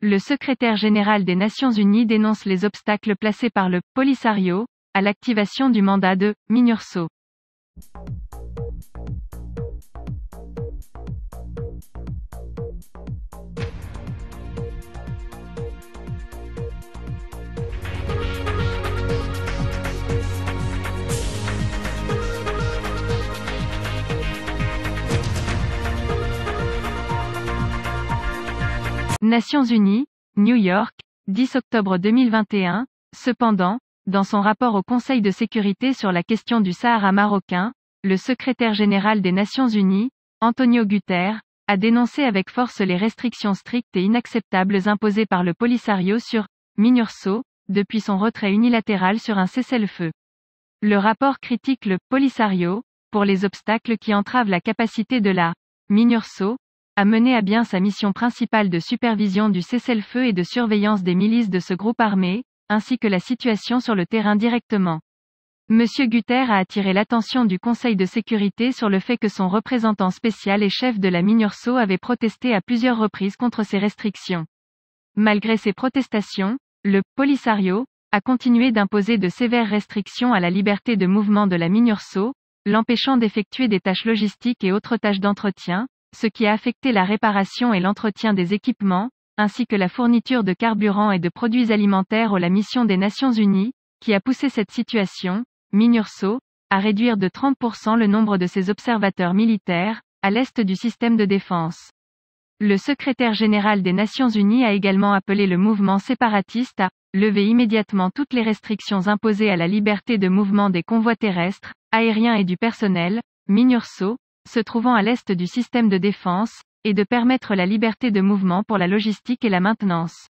Le secrétaire général des Nations Unies dénonce les obstacles placés par le Polisario à l'activation du mandat de MINURSO. Nations Unies, New York, 10 octobre 2021. Cependant, dans son rapport au Conseil de sécurité sur la question du Sahara marocain, le secrétaire général des Nations Unies, Antonio Guterres, a dénoncé avec force les restrictions strictes et inacceptables imposées par le Polisario sur MINURSO, depuis son retrait unilatéral sur un cessez-le-feu. Le rapport critique le Polisario pour les obstacles qui entravent la capacité de la MINURSO à mener à bien sa mission principale de supervision du cessez-le-feu et de surveillance des milices de ce groupe armé, ainsi que la situation sur le terrain directement. Monsieur Guterres a attiré l'attention du Conseil de sécurité sur le fait que son représentant spécial et chef de la MINURSO avait protesté à plusieurs reprises contre ces restrictions. Malgré ces protestations, le Polisario a continué d'imposer de sévères restrictions à la liberté de mouvement de la MINURSO, l'empêchant d'effectuer des tâches logistiques et autres tâches d'entretien, ce qui a affecté la réparation et l'entretien des équipements, ainsi que la fourniture de carburant et de produits alimentaires aux la mission des Nations Unies, qui a poussé cette situation, MINURSO, à réduire de 30% le nombre de ses observateurs militaires, à l'est du système de défense. Le secrétaire général des Nations Unies a également appelé le mouvement séparatiste à lever immédiatement toutes les restrictions imposées à la liberté de mouvement des convois terrestres, aériens et du personnel, MINURSO, se trouvant à l'est du système de défense, et de permettre la liberté de mouvement pour la logistique et la maintenance.